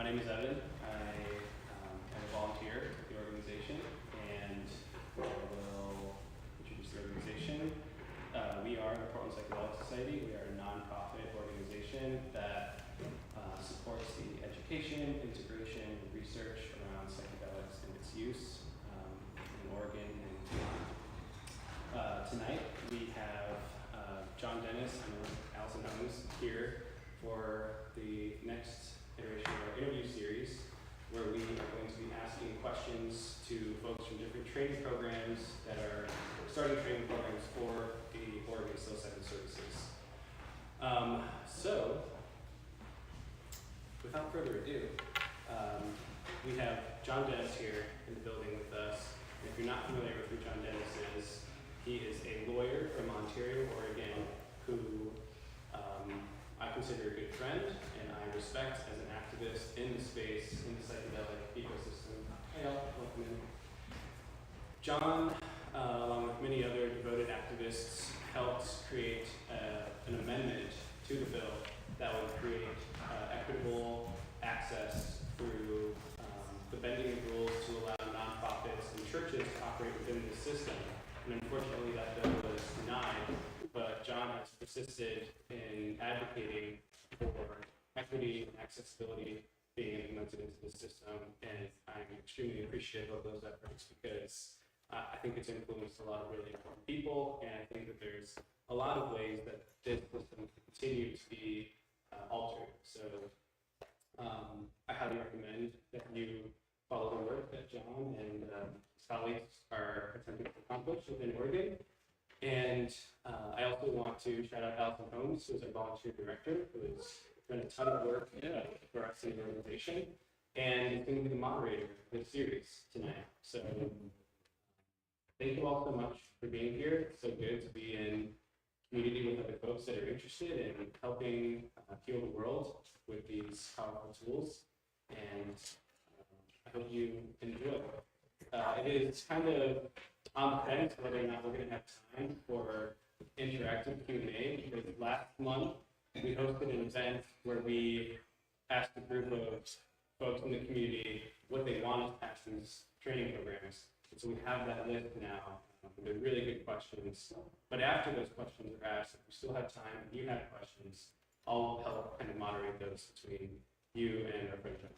name is Evan. I am a volunteer with the organization, and I will introduce the organization. We are the Portland Psychedelic Society. We are a nonprofit organization that supports the education, integration, and research around psychedelics and its use in Oregon and beyond. Tonight we have John Dennis and Allison here for the next iteration of our interview series, where we are going to be asking questions to folks from different training programs that are starting training programs for the Oregon psilocybin services. So, without further ado, we have John Dennis here in the building with us. And if you're not familiar with who John Dennis is, he is a lawyer from Ontario, Oregon, who I consider a good friend and I respect as an activist in the space, in the psychedelic ecosystem. Hey, welcome in. John, along with many other devoted activists, helped create an amendment to the bill that would create equitable access through the bending of rules to allow nonprofits and churches to operate within the system. And unfortunately, that bill was denied, but John has persisted in advocating for equity and accessibility being implemented into the system, and I'm extremely appreciative of those efforts because I think it's influenced a lot of really important people, and I think that there's a lot of ways that this system can continue to be altered. So I highly recommend that you follow the work that John and his colleagues are attempting to accomplish within Oregon. And I also want to shout out Allison Holmes, who is our volunteer director, who has done a ton of work for us in the organization, and is going to be the moderator of this series tonight. So thank you all so much for being here. It's so good to be in community with other folks that are interested in helping heal the world with these powerful tools. And I hope you enjoy it. It is kind of on the fence whether or not we're going to have time for interactive Q&A, because last month we hosted an event where we asked a group of folks in the community what they wanted to ask these training programs. And so we have that list now. They're really good questions. But after those questions are asked, if we still have time and you have questions, I'll help kind of moderate those between you and our friend John.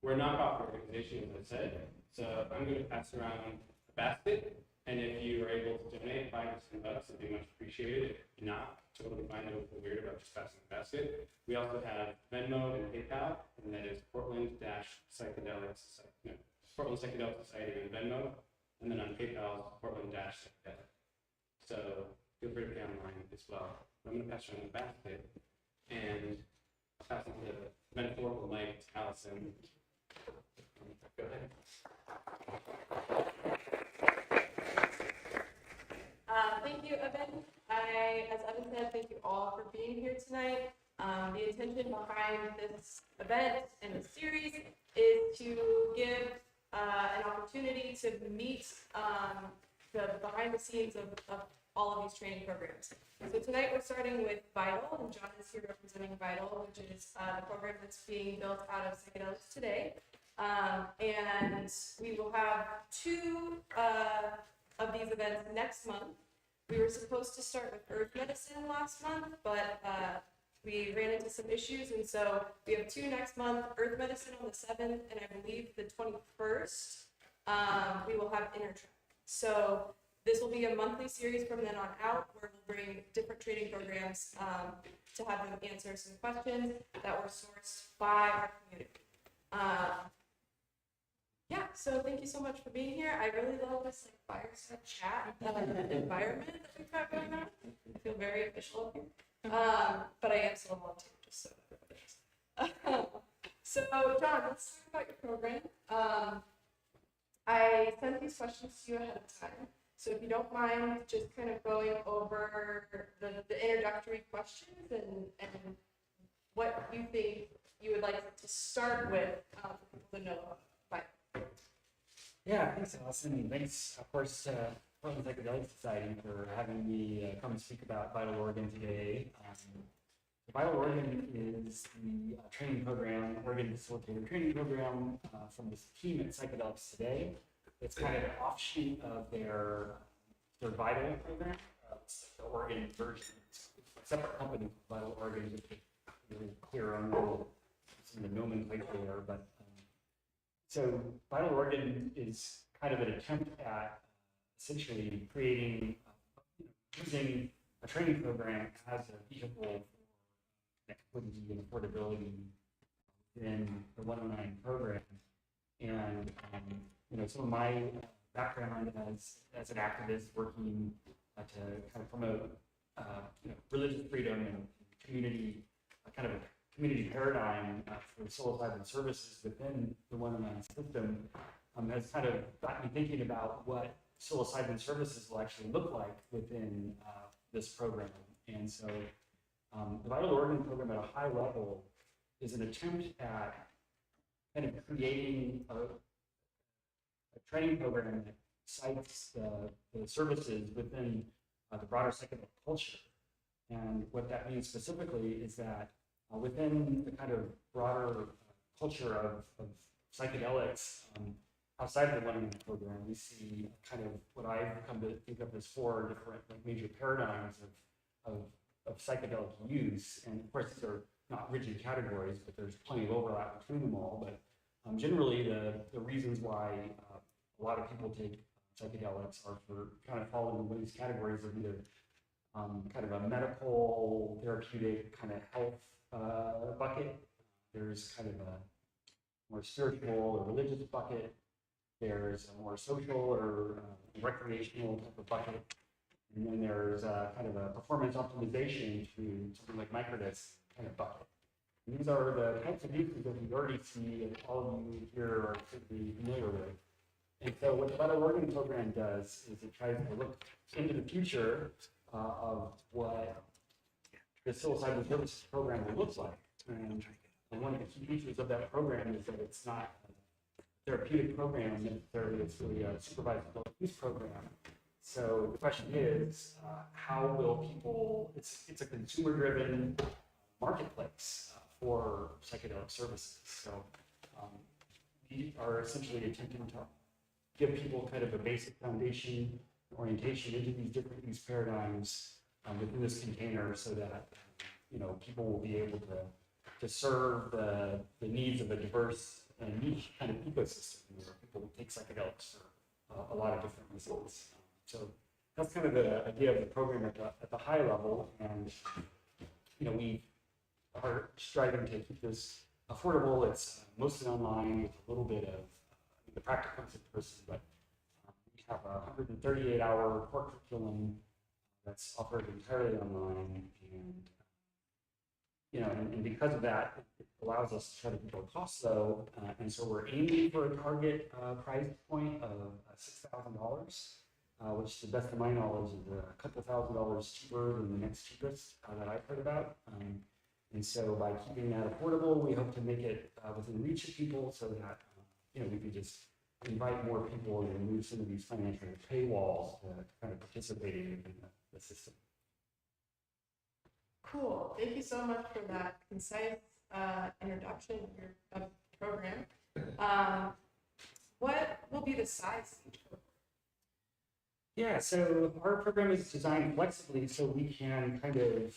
We're a nonprofit organization, as I said, so I'm going to pass around a basket, and if you are able to donate $5 to $10, it'd be much appreciated. If you're not, totally fine, don't feel weird about just passing the basket. We also have Venmo and PayPal, and that is Portland Psychedelic Society on Venmo, and then on PayPal, Portland Psychedelic. So feel free to pay online as well. I'm going to pass around the basket, and I'll pass it to the metaphorical mic to Allison. Go ahead. Thank you, Evan. As Evan said, thank you all for being here tonight. The intention behind this event and this series is to give an opportunity to meet the behind the scenes of all of these training programs. So tonight we're starting with Vital, and John is here representing Vital, which is the program that's being built out of Psychedelics Today. And we will have two of these events next month. We were supposed to start with earth medicine last month, but we ran into some issues, and so we have two next month, earth medicine on the 7th, and I believe the 21st, we will have intertrack. So this will be a monthly series from then on out, where we'll bring different training programs to have them answer some questions that were sourced by our community. Yeah, so thank you so much for being here. I really love this fireside chat environment that we've got going on. I feel very official up here. But I am still a volunteer, just so everybody knows. So, John, let's talk about your program. I sent these questions to you ahead of time. So if you don't mind just kind of going over the introductory questions and what you think you would like to start with for people to know about. Yeah, thanks, Allison. And thanks, of course, Portland Psychedelic Society for having me come speak about Vital Oregon today. Vital Oregon is the training program, Oregon Facilitator training program from this team at Psychedelics Today. It's kind of an offshoot of their Vital program. It's the Oregon version. It's a separate company, Vital Oregon, just to be clear on some of the nomenclature there. But so Vital Oregon is kind of an attempt at essentially creating, using a training program as a vehicle for equity and affordability in the 109 program. And some of my background as an activist working to kind of promote religious freedom and community, kind of a community paradigm for psilocybin services within the 109 system has kind of got me thinking about what psilocybin services will actually look like within this program. And so the Vital Oregon program at a high level is an attempt at kind of creating a training program that cites the services within the broader psychedelic culture. And what that means specifically is that within the kind of broader culture of psychedelics, outside of the 109 program, we see kind of what I've come to think of as 4 different major paradigms of psychedelic use. And of course, these are not rigid categories, but there's plenty of overlap between them all. But generally, the reasons why a lot of people take psychedelics are for kind of fall into one of these categories of either kind of a medical, therapeutic kind of health bucket. There's kind of a more spiritual or religious bucket. There's a more social or recreational type of bucket. And then there's kind of a performance optimization to something like microdose kind of bucket. And these are the types of uses that we already see and all of you here are should be familiar with. And so what the Vital Oregon program does is it tries to look into the future of what the psilocybin services program will look like. And one of the key features of that program is that it's not a therapeutic program necessarily, it's really a supervised adult use program. So the question is, how will people, it's a consumer-driven marketplace for psychedelic services. So we are essentially attempting to give people kind of a basic foundation, orientation into these different use paradigms within this container so that, people will be able to serve the needs of a diverse and niche kind of ecosystem where people take psychedelics for a lot of different reasons. So that's kind of the idea of the program at the high level. And, we are striving to keep this affordable. It's mostly online with a little bit of the practice comes in person, but we have a 138-hour core curriculum that's offered entirely online. And because of that, it allows us to try to control costs low. And so we're aiming for a target price point of $6,000, which to the best of my knowledge is a couple $1,000s cheaper than the next cheapest that I've heard about. And so by keeping that affordable, we hope to make it within reach of people so that we can just invite more people and remove some of these financial paywalls to kind of participate in the system. Cool. Thank you so much for that concise introduction of the program. What will be the size of each program? Yeah, so our program is designed flexibly so we can kind of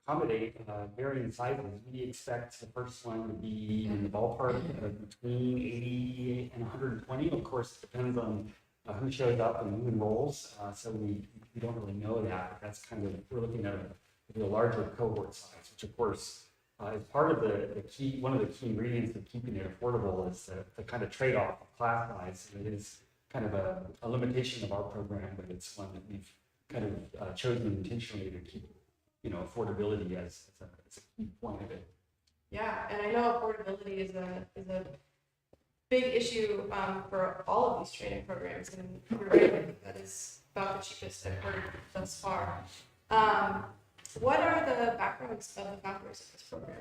accommodate varying sizes. We expect the first one to be in the ballpark of between 80 and 120. Of course, it depends on who shows up and who enrolls. So we don't really know that. But that's kind of, we're looking at a larger cohort size, which of course is part of the key, one of the key ingredients of keeping it affordable is the kind of trade-off of class size. And it is kind of a limitation of our program, but it's one that we've kind of chosen intentionally to keep affordability as a key point of it. Yeah, and I know affordability is a big issue for all of these training programs, and you're right, I think that is about the cheapest I've heard thus far. What are the backgrounds of the founders of this program?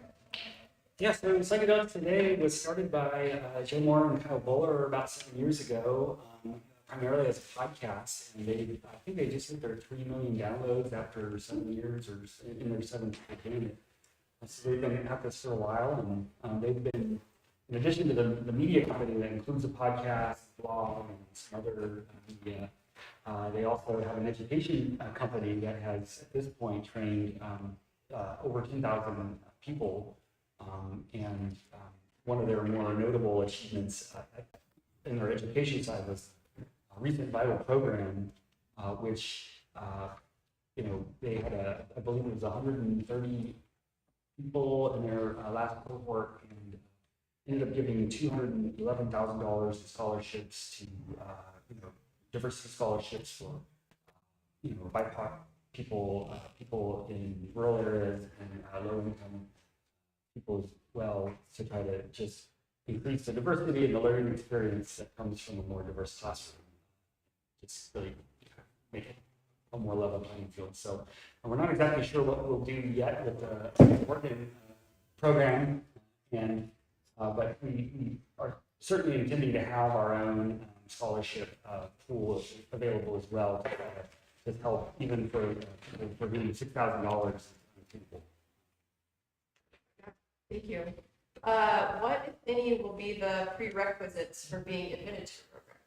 Yeah, so Psychedelics Today was started by Joe Moore and Kyle Buller about 7 years ago. primarily as a podcast, and I think they just hit their 3 million downloads after 7 years or in their seventh year doing it. So they've been at this for a while, and they've been, in addition to the media company that includes a podcast, blog, and some other media, they also have an education company that has, at this point, trained over 10,000 people. And one of their more notable achievements in their education side was a recent vital program, which, they had I believe it was 130 people in their last cohort, and ended up giving $211,000 in scholarships to, diversity scholarships for, BIPOC people, people in rural areas and low income people as well, to try to just increase the diversity and the learning experience that comes from a more diverse classroom. Just really make it a more level playing field. So we're not exactly sure what we'll do yet with the Oregon program, and but we are certainly intending to have our own scholarship pool available as well to help, even for giving $6,000 people. Thank you. What, if any, will be the prerequisites for being admitted to the program?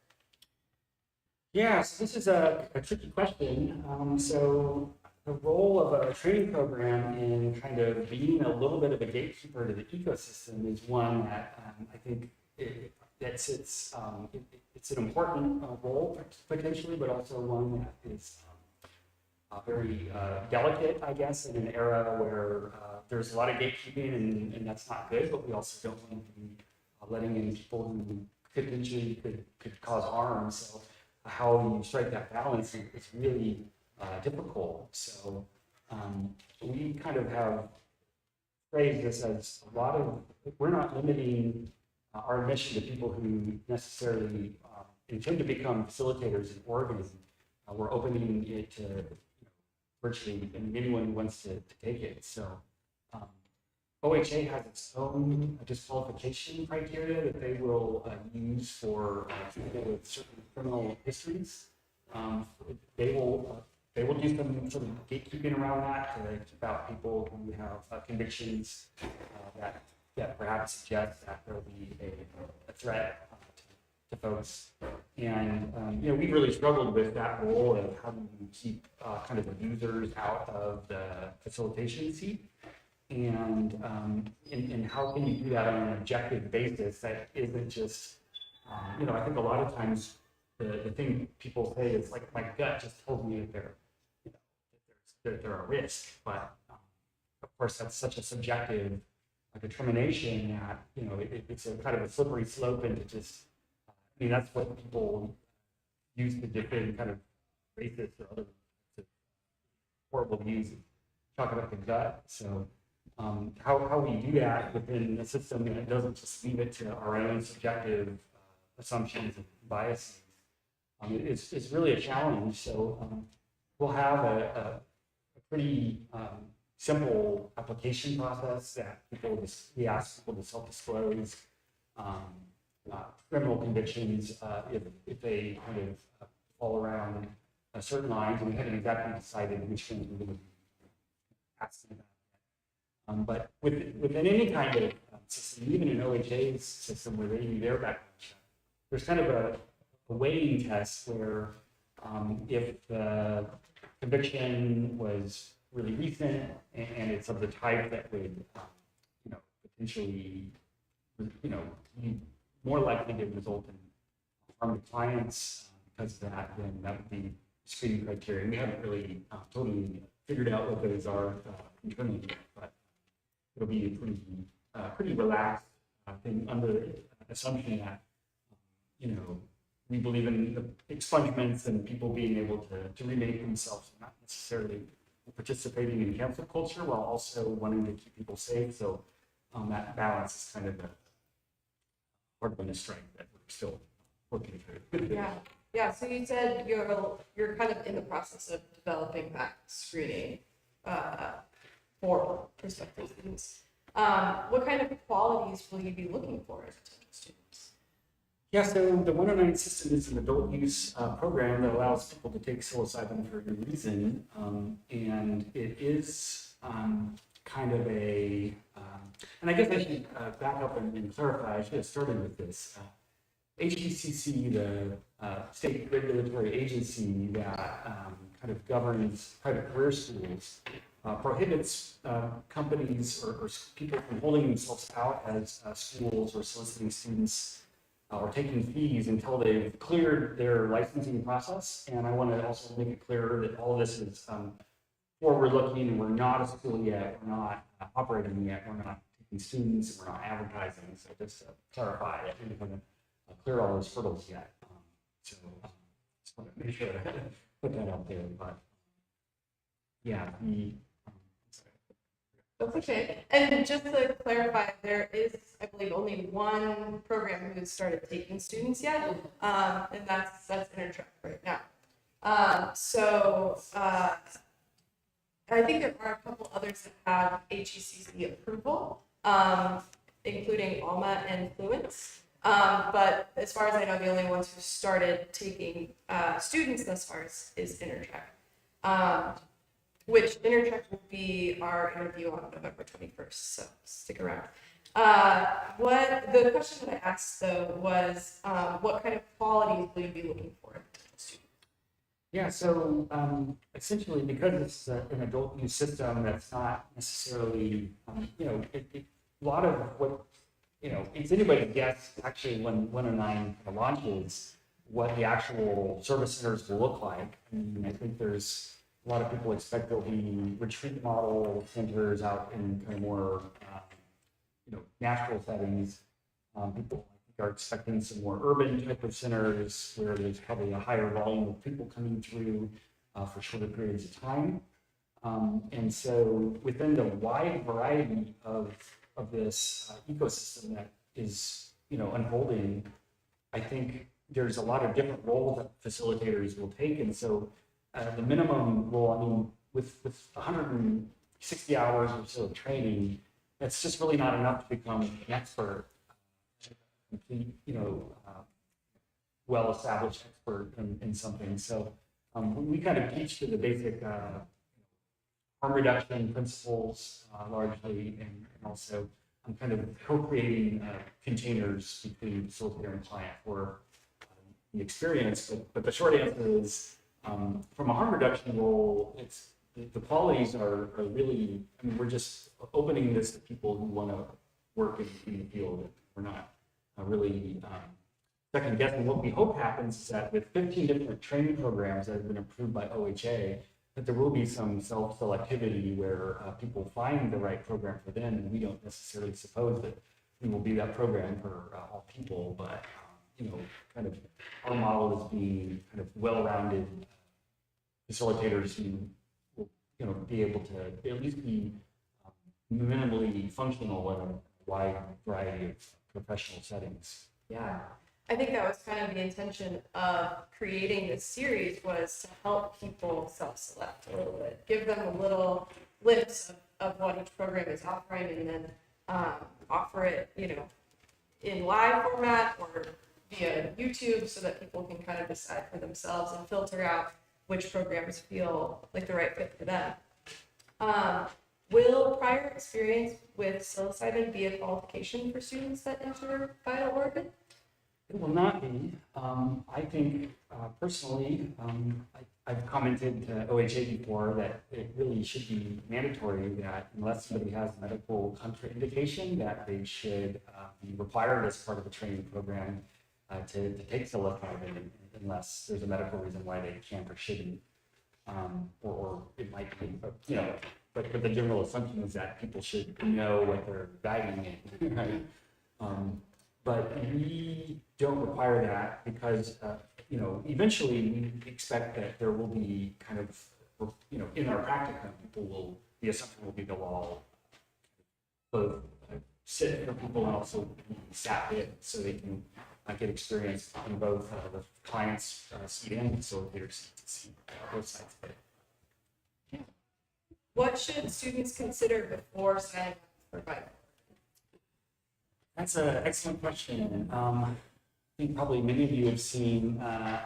Yeah, so this is a tricky question. So the role of a training program in kind of being a little bit of a gatekeeper to the ecosystem is one that I think it's an important role potentially, but also one that is very delicate, I guess, in an era where there's a lot of gatekeeping, and that's not good, but we also don't want to be letting in people who potentially could cause harm. So how you strike that balance is really difficult. So we kind of have phrased this as we're not limiting our mission to people who necessarily intend to become facilitators in Oregon. We're opening it to virtually anyone who wants to take it. So OHA has its own disqualification criteria that they will use for people with certain criminal histories. They will do some gatekeeping around that to keep out people who have convictions that perhaps suggest that there will be a threat to folks. And we've really struggled with that role of how do you keep kind of the users out of the facilitation seat, and how can you do that on an objective basis that isn't just, I think a lot of times the thing people say is like, my gut just told me that they're a risk, but of course that's such a subjective determination that it's a kind of a slippery slope into just. That's what people use to defend kind of racist or other horrible views, talk about the gut. So how we do that within a system that doesn't just leave it to our own subjective assumptions and biases, it's really a challenge. So we'll have a pretty simple application process that we ask people to self-disclose criminal convictions if they kind of fall around certain lines, and we haven't exactly decided which ones we're going to be asking about. But within any kind of system, even in OHA's system where they do their background check, there's kind of a weighting test where if the conviction was really recent and it's of the type that would potentially be more likely to result in harm to clients because of that, then that would be screening criteria. We haven't really totally figured out what those are internally, but it'll be a pretty relaxed thing under the assumption that we believe in the expungements and people being able to remake themselves, not necessarily participating in cancel culture while also wanting to keep people safe. So that balance is kind of the hard one to strike that we're still working through. Yeah. So you said you're kind of in the process of developing that screening for prospective students. What kind of qualities will you be looking for as potential students? Yeah, so the 109 system is an adult use program that allows people to take psilocybin for a reason. And it is kind of and I guess I should back up and clarify, I should have started with this. HPCC, the state regulatory agency that kind of governs private career schools, prohibits companies or people from holding themselves out as schools or soliciting students or taking fees until they've cleared their licensing process. And I want to also make it clear that all of this is forward-looking. We're not a school yet. We're not operating yet. We're not taking students. We're not advertising. So just to clarify, I think we're going to clear all those hurdles yet. Just want to make sure to put that out there. But yeah, That's okay. And just to clarify, there is, I believe, only one program who's started taking students yet, and that's Intertrack right now. I think there are a couple others that have HECC approval, including Alma and Fluence. But as far as I know, the only ones who started taking students thus far is Intertrack. Which Intertrack will be our interview on November 21st, so stick around. What the question that I asked though was, what kind of qualities will you be looking for in a student? Yeah, so essentially, because it's an adult use system that's not necessarily, a lot of what, it's anybody's guess actually when 109 launches, what the actual service centers will look like. I mean, I think there's a lot of people expect there'll be retreat model centers out in kind of more, natural settings. People are expecting some more urban type of centers where there's probably a higher volume of people coming through for shorter periods of time. And so within the wide variety of this ecosystem that is, unfolding, I think there's a lot of different roles that facilitators will take. And so the minimum role, I mean, with 160 hours or so of training, that's just really not enough to become an expert, complete, well-established expert in something. So we kind of teach to the basic harm reduction principles largely, and also I'm kind of co-creating containers between facilitator and client for the experience. But the short answer is, from a harm reduction role, it's the qualities are really, I mean, we're just opening this to people who want to work in the field. We're not really second guessing. What we hope happens is that with 15 different training programs that have been approved by OHA, that there will be some self-selectivity where people find the right program for them, and we don't necessarily suppose that we will be that program for all people, but kind of our model is being kind of well-rounded facilitators who will, be able to at least be minimally functional in a wide variety of professional settings. Yeah, I think that was kind of the intention of creating this series, was to help people self-select a little bit, give them a little glimpse of what each program is offering, and then offer it, in live format or via YouTube, so that people can kind of decide for themselves and filter out which programs feel like the right fit for them. Will prior experience with psilocybin be a qualification for students that enter Vital Oregon? It will not be. I think personally, I've commented to OHA before that it really should be mandatory that unless somebody has medical contraindication, that they should be required as part of the training program to take psilocybin unless there's a medical reason why they can't or shouldn't. Or it might be, but the general assumption is that people should know what they're diving in, right? But we don't require that because, eventually we expect that there will be kind of, in our practicum, the assumption will be they'll all both sit for people and also be sat with so they can get experience on both the client's seat and facilitators seat to see both sides of it. What should students consider before signing up for Vital? That's an excellent question. think probably many of you have seen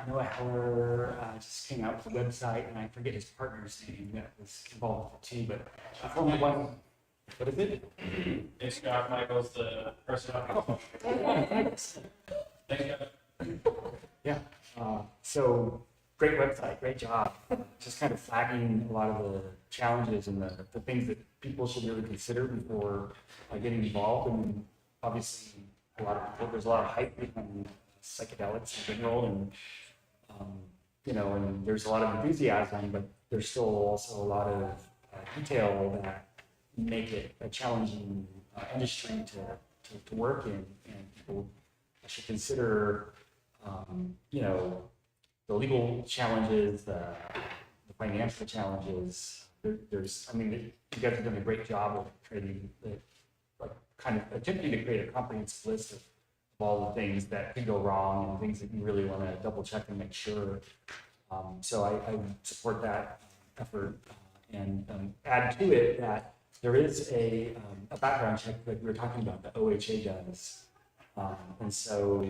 Noah Heller just came out with a website, and I forget his partner's name that was involved with it too, but Formula One, what is it? It's Scott Michaels, the person. Thanks. Thanks, Scott. Yeah, so great website, great job. Just kind of flagging a lot of the challenges and the things that people should really consider before getting involved. And obviously, there's a lot of hype behind psychedelics in general, and and there's a lot of enthusiasm, but there's still also a lot of detail that make it a challenging industry to work in, and people should consider, the legal challenges, the financial challenges. You guys have done a great job of creating, kind of attempting to create a comprehensive list of all the things that could go wrong and things that you really want to double check and make sure. So I support that effort and add to it that there is a background check that we were talking about that OHA does. And so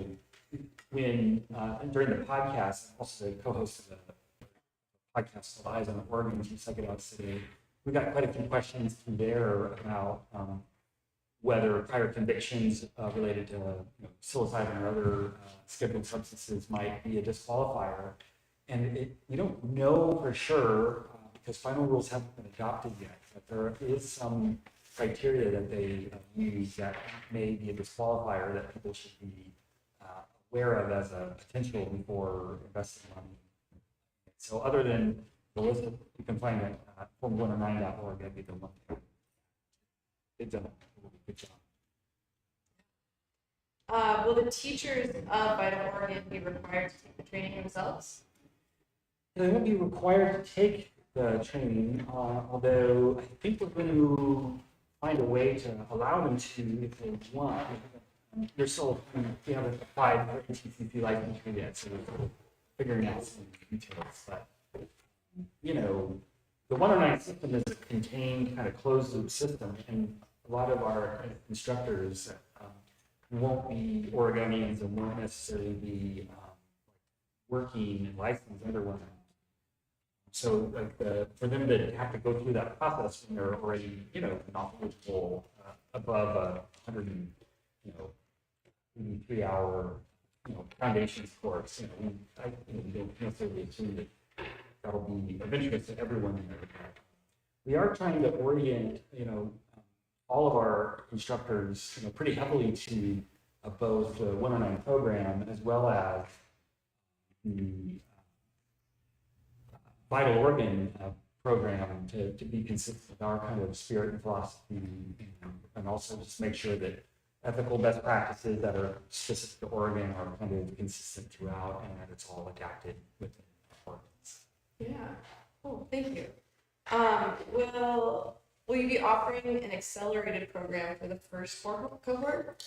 when during the podcast, I'm also the co-host of a podcast called Eyes on Oregon from Psychedelics Today, we got quite a few questions through there about whether prior convictions related to psilocybin or other scheduled substances might be a disqualifier. And we don't know for sure because final rules haven't been adopted yet, but there is some criteria that they use that may be a disqualifier that people should be aware of as a potential before investing money. So other than the list that you can find at M109.org, that'd be the one thing. They've done a good job. Will the teachers of Vital Oregon be required to take the training themselves? They won't be required to take the training, although I think we're going to find a way to allow them to if they want. They're still, we haven't applied for ATCC licensure yet, so we're still figuring out some details. But, the 109 system is a contained kind of closed loop system, and a lot of our instructors won't be Oregonians and won't necessarily be working and licensed under one. So for them to have to go through that process when they're already, knowledgeable above 3-hour, foundations course, we don't necessarily assume that that'll be of interest to everyone in there. We are trying to orient, all of our instructors, pretty heavily to both the 109 program as well as the Vital Oregon program to be consistent with our kind of spirit and philosophy, and also just make sure that ethical best practices that are specific to Oregon are kind of consistent throughout, and that it's all adapted within Oregon. Yeah, cool, thank you. Will you be offering an accelerated program for the first cohort?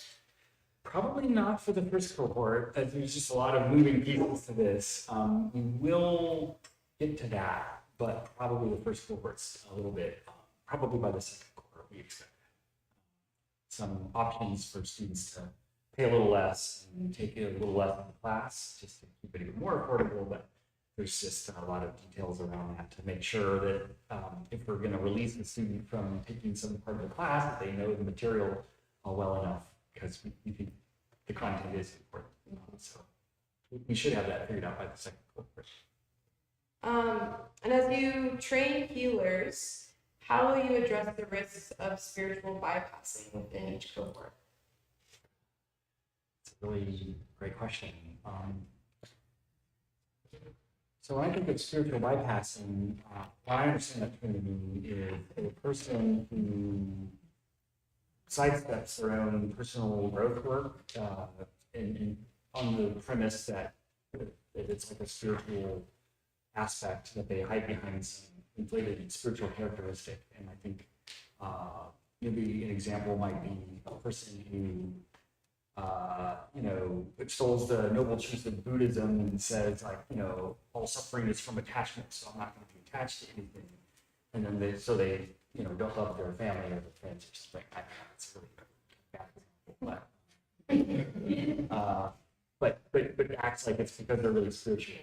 Probably not for the first cohort, as there's just a lot of moving pieces to this. We will get to that, but probably the first cohort's a little bit, probably by the second cohort, we expect some options for students to pay a little less and take a little less in the class, just to keep it even more affordable, but there's just a lot of details around that to make sure that if we're going to release a student from taking some part of the class, that they know the material well enough, because we think the content is important. So we should have that figured out by the second cohort. And as you train healers, how will you address the risks of spiritual bypassing within each cohort? It's a really great question. So when I think of spiritual bypassing, what I understand that to mean is a person who sidesteps their own personal growth work on the premise that it's like a spiritual aspect that they hide behind some inflated spiritual characteristic. And I think maybe an example might be a person who extols the noble truths of Buddhism and says, like, all suffering is from attachment, so I'm not going to be attached to anything. And then they don't love their family or their friends or something. It's really bad example, but but acts like it's because they're really spiritual.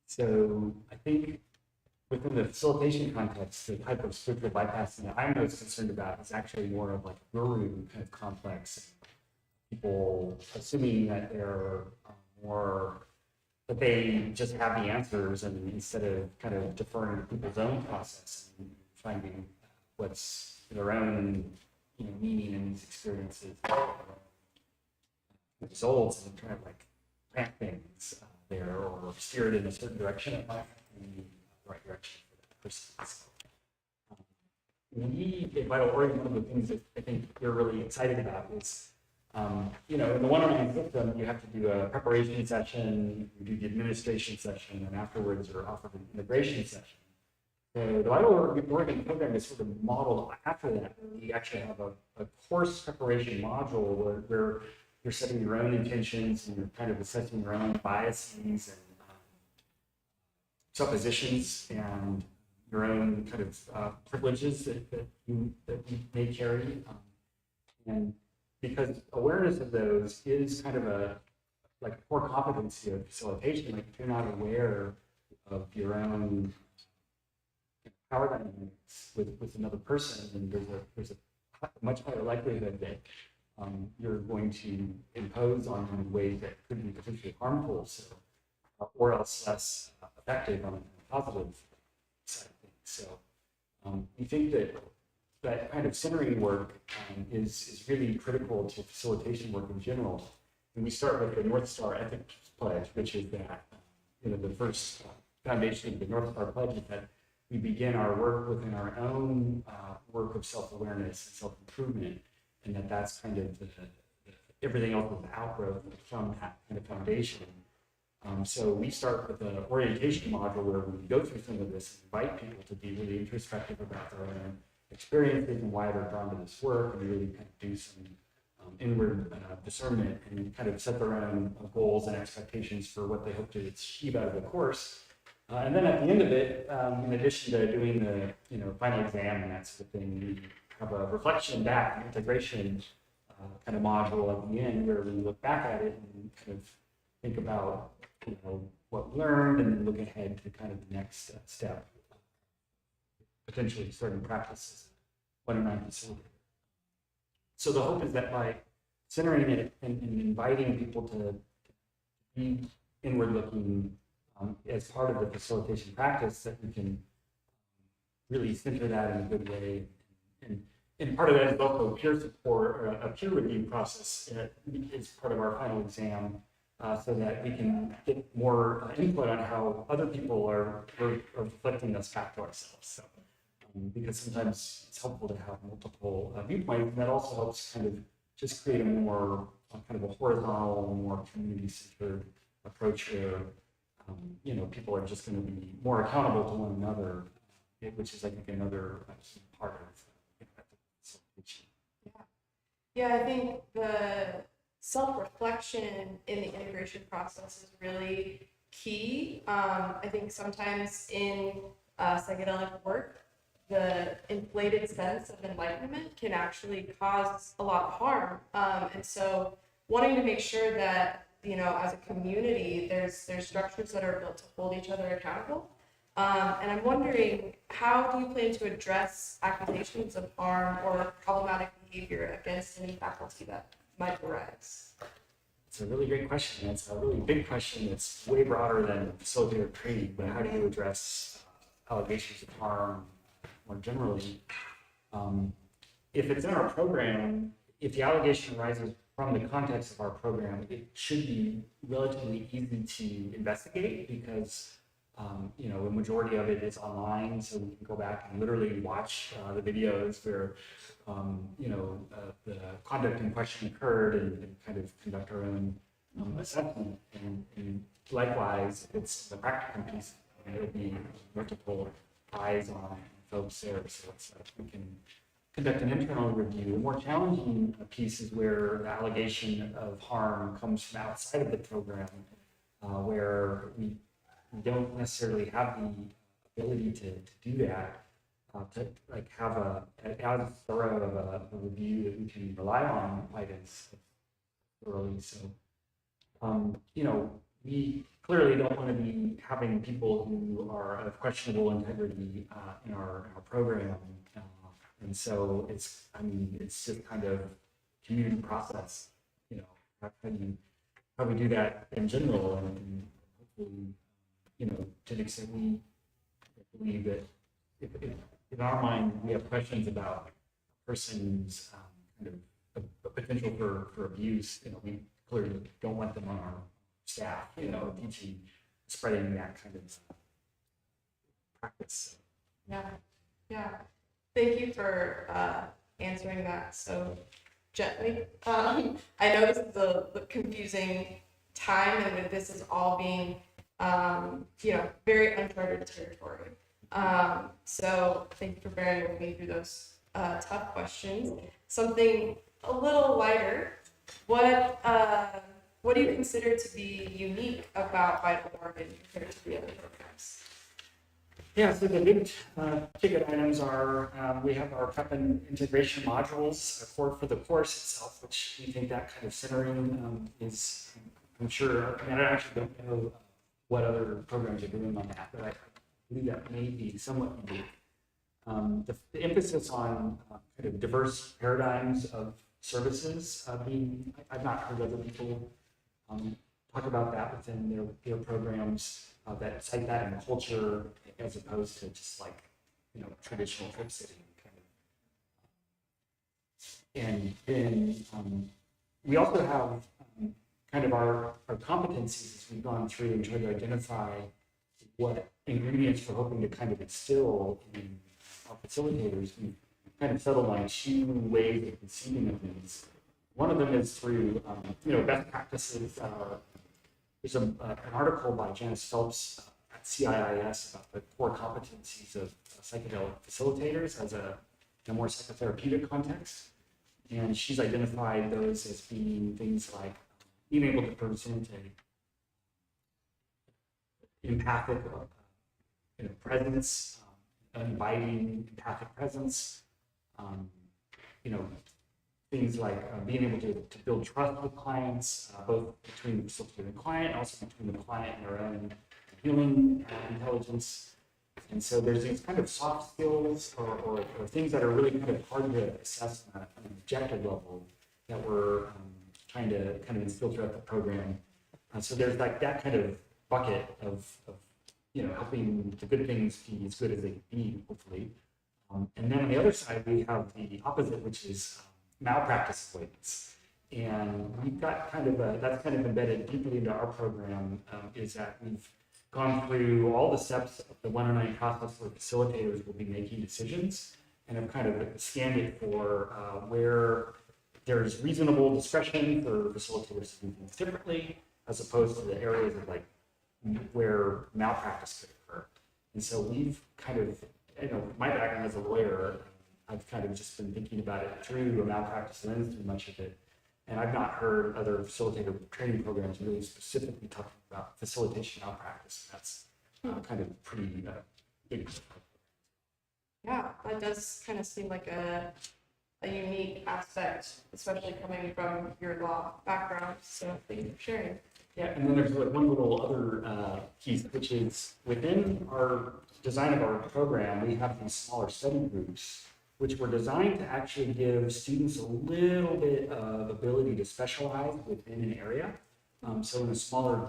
So I think within the facilitation context, the type of spiritual bypassing that I'm most concerned about is actually more of like a guru kind of complex. People assuming that they're more, that they just have the answers, and instead of kind of deferring to people's own process and finding what's their own, meaning in these experiences, the results, and trying to like plant things there or steer it in a certain direction, it might be the right direction for that person. So, we at Vital Organ, one of the things that I think we're really excited about is, in the 109 system, you have to do a preparation session, you do the administration session, and afterwards you're offered an integration session. So the Vital Organ program is sort of modeled after that. We actually have a course preparation module where you're setting your own intentions and you're kind of assessing your own biases and suppositions and your own kind of privileges that you may carry. And because awareness of those is kind of a core competency of facilitation. Like if you're not aware of your own power dynamics with another person, then there's a much higher likelihood that you're going to impose on them in ways that could be potentially harmful, so, or else less effective on a positive side of things. So we think that kind of centering work is really critical to facilitation work in general. And we start with the North Star Ethics Pledge, which is that the first foundation of the North Star Pledge is that we begin our work within our own work of self-awareness and self-improvement, and that's kind of everything else is the outgrowth from that kind of foundation. So we start with an orientation module where we go through some of this and invite people to be really introspective about their own experiences and why they're drawn to this work, and really kind of do some inward discernment and kind of set their own goals and expectations for what they hope to achieve out of the course. And then at the end of it, in addition to doing the final exam and that sort of thing, we have a reflection back, an integration kind of module at the end where we look back at it and kind of think about what we learned and then look ahead to kind of the next step, potentially starting practices 109 facilitator. So the hope is that by centering it and inviting people to be inward looking as part of the facilitation practice, that we can really center that in a good way. And part of that is also peer support, or a peer review process is part of our final exam, so that we can get more input on how other people are reflecting us back to ourselves. So, because sometimes it's helpful to have multiple viewpoints, and that also helps kind of just create a more kind of a horizontal, more community-centered approach where people are just going to be more accountable to one another, which is, I think, another key part of facilitation. Yeah, I think the self-reflection in the integration process is really key. I think sometimes in psychedelic work, the inflated sense of enlightenment can actually cause a lot of harm. And so wanting to make sure that, as a community, there's structures that are built to hold each other accountable. And I'm wondering, how do you plan to address accusations of harm or problematic behavior against any faculty that might arise? It's a really great question. It's a really big question that's way broader than facilitator training, but how do you address allegations of harm more generally? If it's in our program, if the allegation arises from the context of our program, it should be relatively easy to investigate because the majority of it is online, so we can go back and literally watch the videos where the conduct in question occurred and kind of conduct our own assessment. And likewise, if it's the practicum piece, it'll be multiple eyes on folks there, so we can conduct an internal review. The more challenging piece is where the allegation of harm comes from outside of the program, where we don't necessarily have the ability to do that, to have as thorough of a review that we can rely on items thoroughly. So you know, we clearly don't want to be having people who are of questionable integrity in our program. And so I mean, it's just kind of community process, you know, how we do that in general, and hopefully, you know, to the extent we believe that if in our mind we have questions about a person's kind of a potential for abuse, you know, we clearly don't want them on our staff, you know, teaching, spreading that kind of practice. Yeah, yeah. Thank you for answering that so gently. I know this is a confusing time, and that this is all being, you know, very uncharted territory. So thank you for bearing with me through those tough questions. Something a little lighter. What do you consider to be unique about Vital Oregon compared to the other programs? Yeah, so the big ticket items are we have our prep and integration modules for the course itself, which we think that kind of centering is, I'm sure, I mean, I actually don't know what other programs are doing on that, but I believe that may be somewhat unique. The emphasis on kind of diverse paradigms of services I've not heard other people talk about that within their programs that cite that in culture as opposed to just like, you know, traditional trip sitting kind of. And then we also have kind of our competencies as we've gone through and tried to identify what ingredients we're hoping to kind of instill in our facilitators. We've kind of settled on two ways of conceiving of these. One of them is through, you know, best practices. There's an article by Janice Phelps at CIIS about the core competencies of psychedelic facilitators as in a more psychotherapeutic context. And she's identified those as being things like being able to present an empathic you know, presence, inviting empathic presence, you know, things like being able to build trust with clients, both between the facilitator and client, also between the client and their own human intelligence. And so there's these kind of soft skills or things that are really kind of hard to assess on an objective level that we're trying to kind of instill throughout the program. So there's like that kind of bucket of you know, helping the good things be as good as they can be, hopefully. And then on the other side, we have the opposite, which is malpractice avoidance. And we've got kind of that's kind of embedded deeply into our program, is that we've gone through all the steps of the 109 process where facilitators will be making decisions and have kind of scanned it for where there's reasonable discretion for facilitators to do things differently, as opposed to the areas of like where malpractice could occur. And so we've kind of, you know, my background as a lawyer, I've kind of just been thinking about it through a malpractice lens through much of it. And I've not heard other facilitator training programs really specifically talking about facilitation malpractice. That's kind of pretty big. Yeah, that does kind of seem like a unique aspect, especially coming from your law background. So thank you for sharing. Yeah, and then there's like one little other piece, which is within our design of our program, we have these smaller study groups, which were designed to actually give students a little bit of ability to specialize within an area. So in a smaller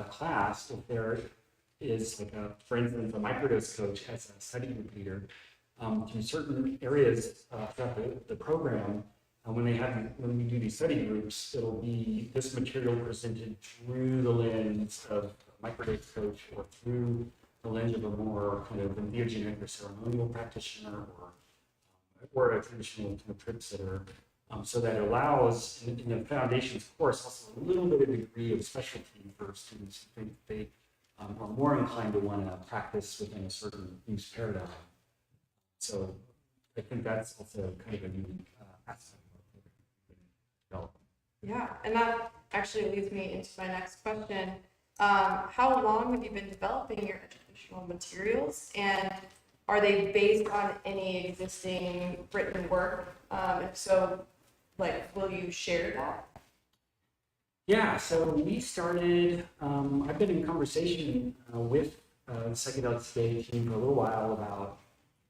class, if there is like for instance, a microdose coach as a study group leader, through certain areas throughout the program, when we do these study groups, it'll be this material presented through the lens of a microdose coach or through the lens of a more kind of entheogenic or ceremonial practitioner or a traditional kind of trip sitter, so that it allows in the foundations course also a little bit of degree of specialty for students who think they are more inclined to want to practice within a certain use paradigm. So I think that's also kind of a unique aspect of our program. Yeah, and that actually leads me into my next question. How long have you been developing your educational materials, and are they based on any existing written work? If so, like, will you share that? Yeah, so we started, I've been in conversation with the Psychedelic Today team for a little while about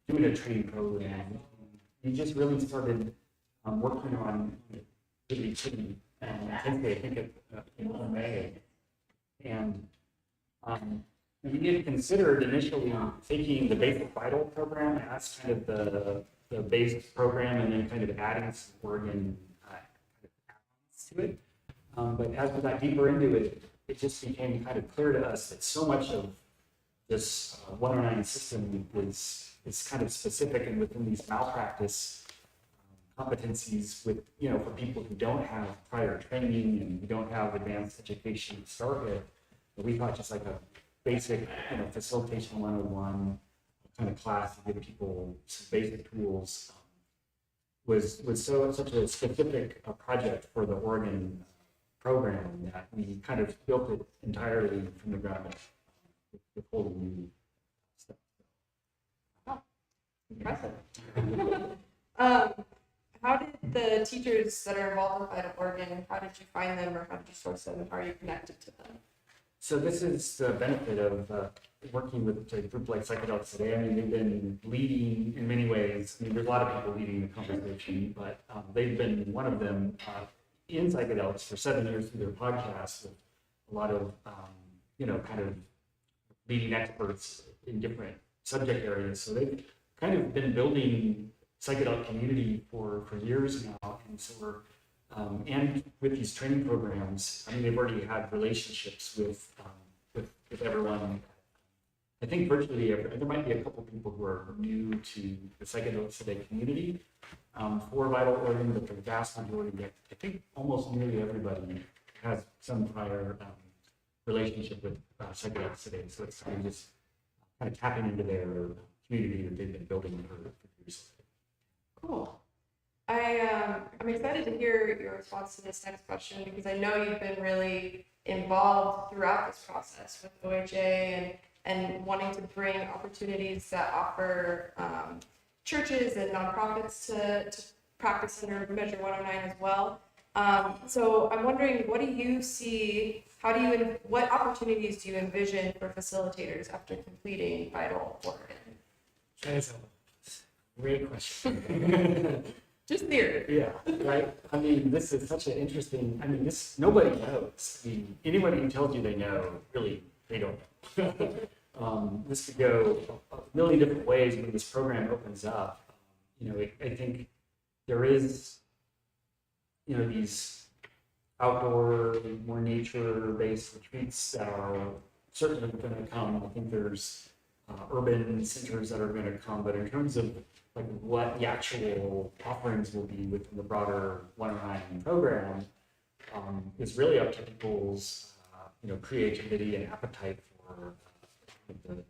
doing a training program. We just really started working on it really pretty intensely, I think in May. And we had considered initially taking the basic vital program as kind of the base program and then kind of adding some Oregon add-ons to it. But as we got deeper into it, it just became kind of clear to us that so much of this 109 system is kind of specific and within these malpractice competencies with, for people who don't have prior training and who don't have advanced education to start with. But we thought just like a basic, facilitation 101 kind of class to give people some basic tools was such a specific project for the Oregon program that we kind of built it entirely from the ground up with whole new stuff. Oh, impressive. How did the teachers that are involved with Vital Oregon, how did you find them or how did you source them and how are you connected to them? So this is the benefit of working with a group like Psychedelics Today. I mean, they've been leading in many ways. I mean, there's a lot of people leading the conversation, but they've been one of them in psychedelics for 7 years through their podcast with a lot of, kind of leading experts in different subject areas. So they've kind of been building psychedelic community for years now. And so we're, and with these training programs, I mean, they've already had relationships with everyone. I think virtually there might be a couple people who are new to the Psychedelics Today community for Vital Oregon, but the vast majority, I think almost nearly everybody has some prior relationship with Psychedelics Today. So it's kind of just kind of tapping into their community that they've been building for years. Cool. I'm excited to hear your response to this next question because I know you've been really involved throughout this process with OHA and wanting to bring opportunities that offer churches and nonprofits to practice under Measure 109 as well. So I'm wondering, what do you see, what opportunities do you envision for facilitators after completing Vital Oregon? That's a great question. Just theory. Yeah, right. I mean, this is such an interesting, nobody knows. I mean, anybody who tells you they know, really, they don't know. This could go a million different ways when this program opens up. I think there is, these outdoor, more nature-based retreats that are certainly going to come. I think there's urban centers that are going to come, but in terms of like what the actual offerings will be within the broader 109 program is really up to people's creativity and appetite for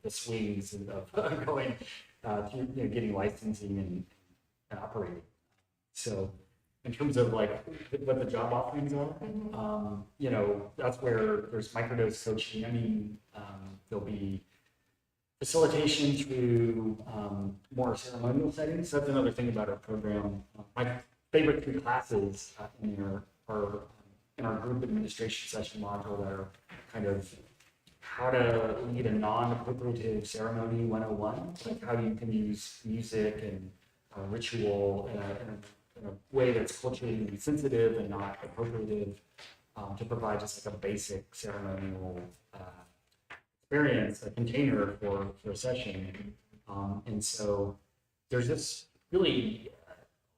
the swings of going through getting licensing and operating. So in terms of like what the job offerings are, that's where there's microdose coaching. I mean, there'll be facilitation through more ceremonial settings. So that's another thing about our program. My favorite 3 classes in our group administration session module that are kind of how to lead a non-appropriative ceremony 101, like how you can use music and ritual in a way that's culturally sensitive and not appropriative to provide just like a basic ceremonial experience, a container for a session. And so there's just really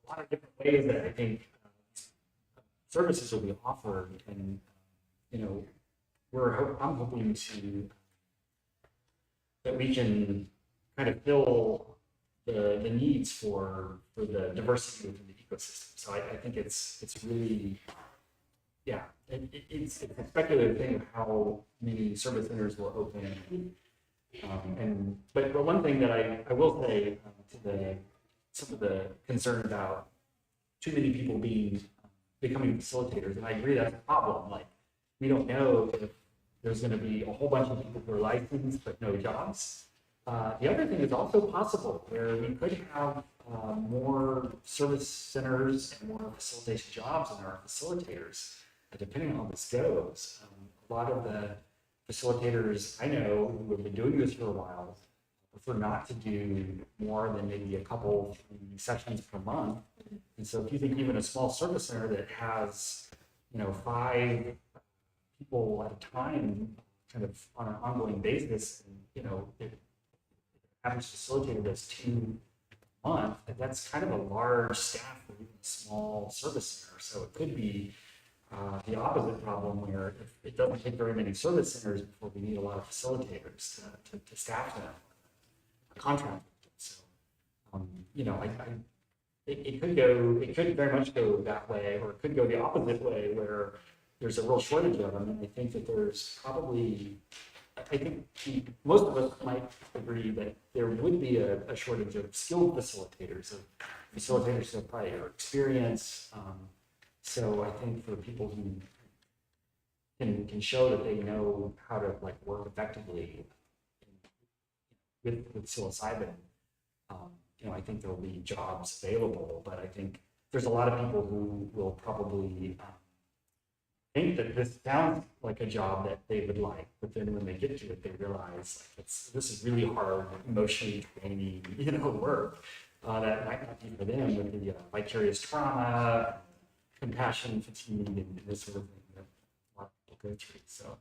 a lot of different ways that I think services will be offered. And, I'm hoping that we can kind of fill the needs for the diversity within the ecosystem. So I think it's really, yeah, it's a speculative thing of how many service centers will open. But one thing that I will say to some of the concern about too many people becoming facilitators, and I agree that's a problem. Like, we don't know if there's going to be a whole bunch of people who are licensed but no jobs. The other thing is also possible where we could have more service centers and more facilitation jobs in our facilitators. depending on how this goes, a lot of the facilitators I know who have been doing this for a while prefer not to do more than maybe a couple sessions per month. And so if you think even a small service center that has, 5 people at a time, kind of on an ongoing basis, and, if average facilitator does 2 a month, that's kind of a large staff for even a small service center. So it could be the opposite problem where if it doesn't take very many service centers before we need a lot of facilitators to staff them, contract with them. So, it could very much go that way, or it could go the opposite way where there's a real shortage of them. And I think that there's probably, I think most of us might agree that there would be a shortage of skilled facilitators, of facilitators who have prior experience. So I think for people who can show that they know how to work effectively with psilocybin, I think there will be jobs available. But I think there's a lot of people who will probably think that this sounds like a job that they would like, but then when they get to it, they realize this is really hard, emotionally draining, work that might not be for them, with the vicarious trauma, compassion fatigue, and this sort of thing that a lot of people go through. So,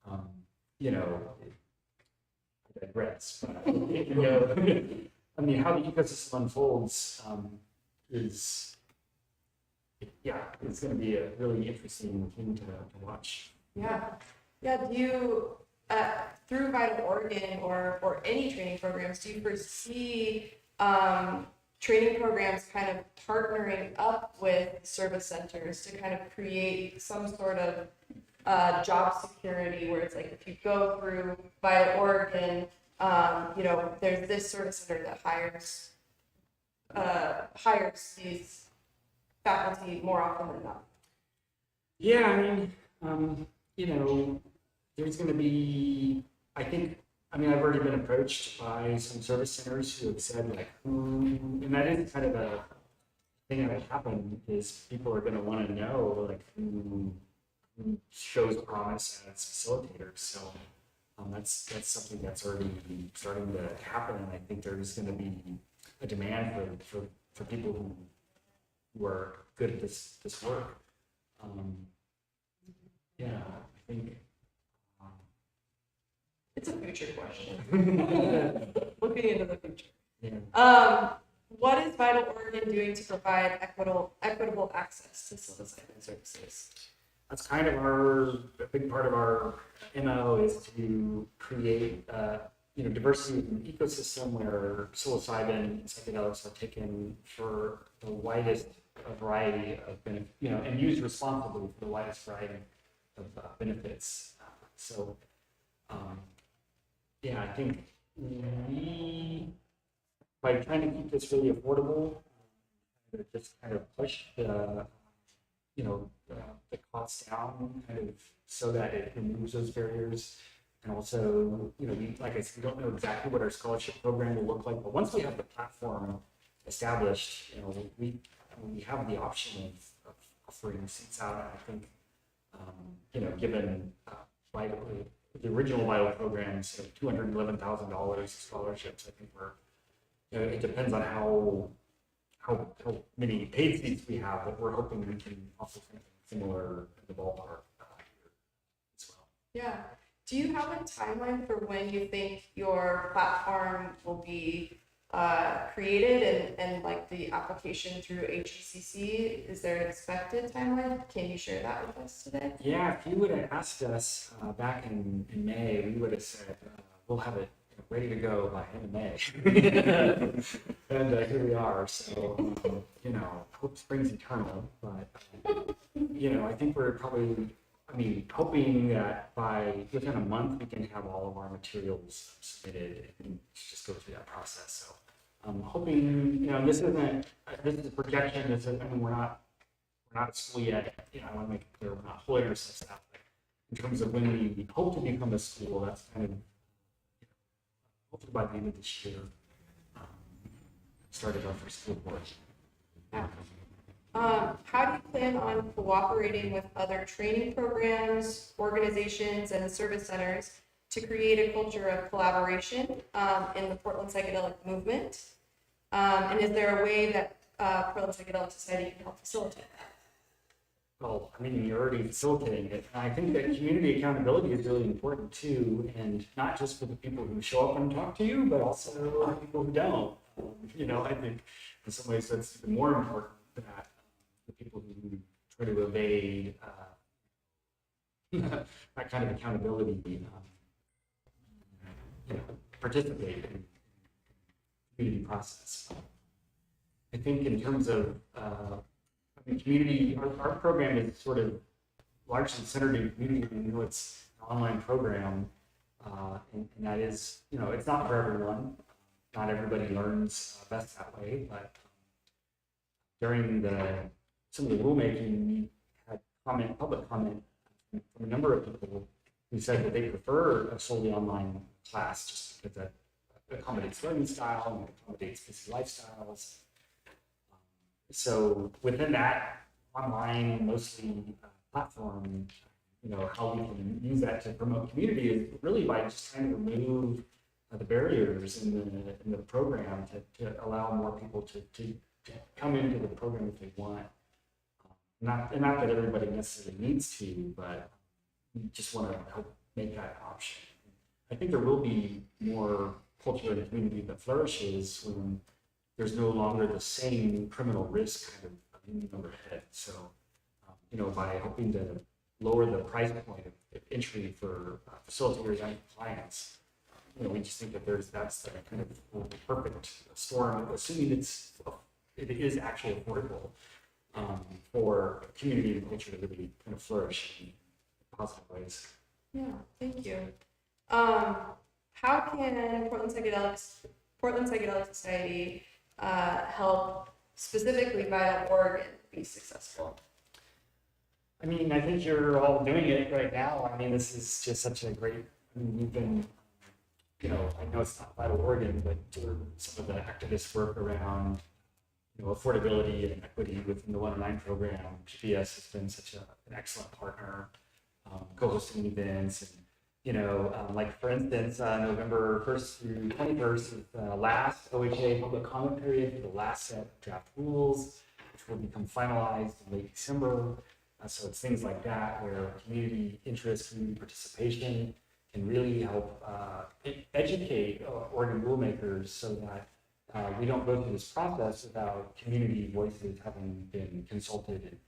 I digress. But, how the ecosystem unfolds is, it's going to be a really interesting thing to watch. Yeah. Do you, through Vital Oregon or any training programs, do you foresee training programs kind of partnering up with service centers to kind of create some sort of job security, where it's if you go through Vital Oregon, there's this service center that hires these faculty more often than not? Yeah, there's going to be, I've already been approached by some service centers who have said and that is kind of a thing that will happen, is people are going to want to know who shows promise as facilitators. So that's something that's already starting to happen, and I think there's going to be a demand for people who are good at this work. I think it's a future question. Looking into the future. Yeah. What is Vital Oregon doing to provide equitable access to psilocybin services? That's kind of a big part of our MO, is to create diversity in the ecosystem where psilocybin and psychedelics are taken for the widest variety of benefits, and used responsibly for the widest variety of benefits. I think by trying to keep this really affordable, just kind of push the costs down, kind of so that it removes those barriers. And also, like I said, we don't know exactly what our scholarship program will look like, but once we have the platform established, we have the option of offering seats out. And I think, given the original Vital programs, $211,000 scholarships, I think it depends on how many paid seats we have, but we're hoping we can offer something similar in the ballpark here as well. Yeah. Do you have a timeline for when you think your platform will be created and the application through HECC? Is there an expected timeline? Can you share that with us today? Yeah, if you would have asked us back in May, we would have said we'll have it ready to go by end of May. And here we are. So, hope springs eternal. But, I think we're probably, hoping that within a month we can have all of our materials submitted and just go through that process. So I'm hoping, this is a projection. We're not at school yet. I want to make it clear we're not holding ourselves out. In terms of when we hope to become a school, that's kind of hopefully by the end of this year, started our first school board. How do you plan plan on cooperating with other training programs, organizations, and service centers to create a culture of collaboration in the Portland psychedelic movement? And is there a way that Portland Psychedelic Society can help facilitate that? Well, I mean, you're already facilitating it. And I think that community accountability is really important too, and not just for the people who show up and talk to you, but also the people who don't. I think in some ways that's even more important that the people who try to evade that kind of accountability, participate in the community process. I think in terms of community, our program is sort of largely centered in community. It's an online program, and that is, it's not for everyone. Not everybody learns best that way, but during some of the rulemaking, we had public comment from a number of people who said that they prefer a solely online class just because that accommodates learning style and accommodates busy lifestyles. So within that online, mostly platform, how we can use that to promote community is really by just trying to remove the barriers in the program to allow more people to come into the program if they want. Not that everybody necessarily needs to, but we just want to help make that an option. I think there will be more culture in the community that flourishes when there's no longer the same criminal risk kind of looming overhead. So, by hoping to lower the price point of entry for facilitators and clients, we just think that that's the kind of perfect storm, assuming it is actually affordable for community and culture to really kind of flourish in positive ways. Yeah, thank you. How can Portland Psychedelic Society help specifically Vital Oregon be successful? I mean, I think you're all doing it right now. I mean, this is just such a great, we've been, I know it's not Vital Oregon, but some of the activist work around, affordability and equity within the 109 program. PPS has been such an excellent partner, co-hosting events, and like for instance, November 1st through 21st is the last OHA public comment period for the last set of draft rules, which will become finalized in late December. So it's things like that where community interest, community participation can really help educate Oregon rulemakers so that we don't go through this process without community voices having been consulted and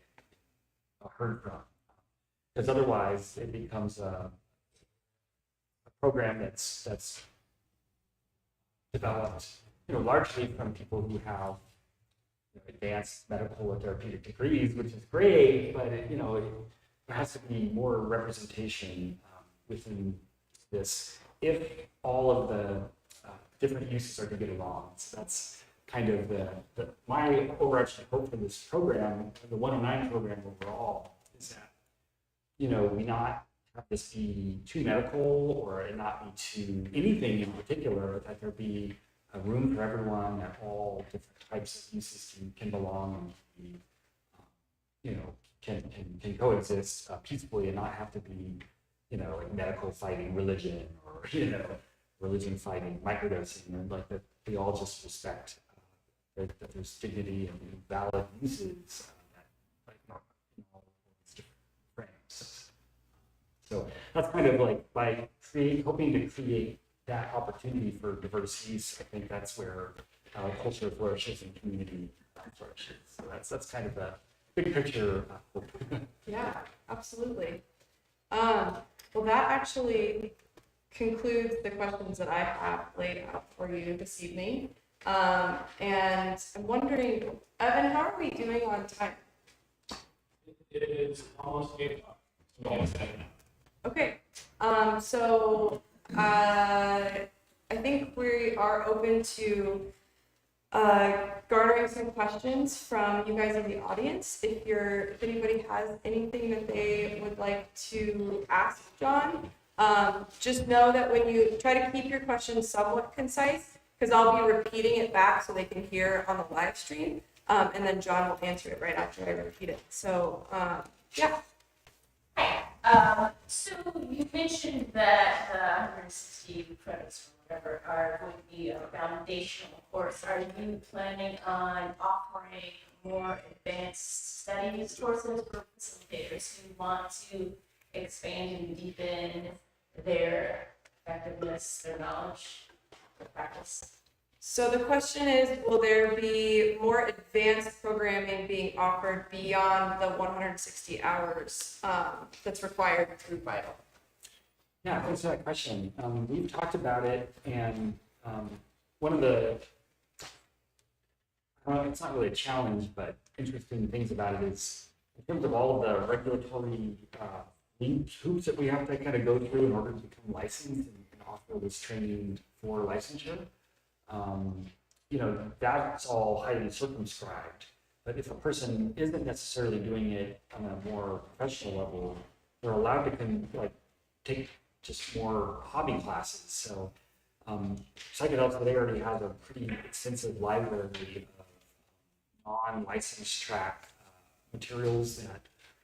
heard from. Because otherwise it becomes a program that's developed, largely from people who have advanced medical or therapeutic degrees, which is great, but there has to be more representation within this if all of the different uses are to get along. So that's kind of my overarching hope for this program, the 109 program overall, is that we not have this be too medical or it not be too anything in particular, that there be a room for everyone, that all different types of uses can belong and be, can coexist peacefully and not have to be, like medical fighting religion or, religion fighting microdosing, and like that we all just respect that there's dignity and valid uses that like in all these different frames. So that's kind of like by hoping to create that opportunity for diverse use. I think that's where culture flourishes and community flourishes. So that's kind of the big picture. Yeah, absolutely. Well, that actually concludes the questions that I have laid out for you this evening. And I'm wondering, Evan, how are we doing on time? It is almost 8 o'clock. Okay, so I think we are open to garnering some questions from you guys in the audience. If anybody has anything that they would like to ask John, just know that when you try to keep your questions somewhat concise, because I'll be repeating it back so they can hear on the live stream. and then John will answer it right after I repeat it. So, yeah. So you mentioned that the 160 credits or whatever are going to be a foundational course. Are you planning on offering more advanced studies courses for facilitators who want to expand and deepen their effectiveness, their knowledge, their practice? So the question is, will there be more advanced programming being offered beyond the 160 hours that's required through Vital? Yeah, thanks for that question. We've talked about it, and one of the, it's not really a challenge, but interesting things about it is in terms of all of the regulatory hoops that we have to kind of go through in order to become licensed and offer this training for licensure. That's all highly circumscribed. But if a person isn't necessarily doing it on a more professional level, they're allowed to take just more hobby classes. So Psychedelics Today already has a pretty extensive library of non-licensed track materials that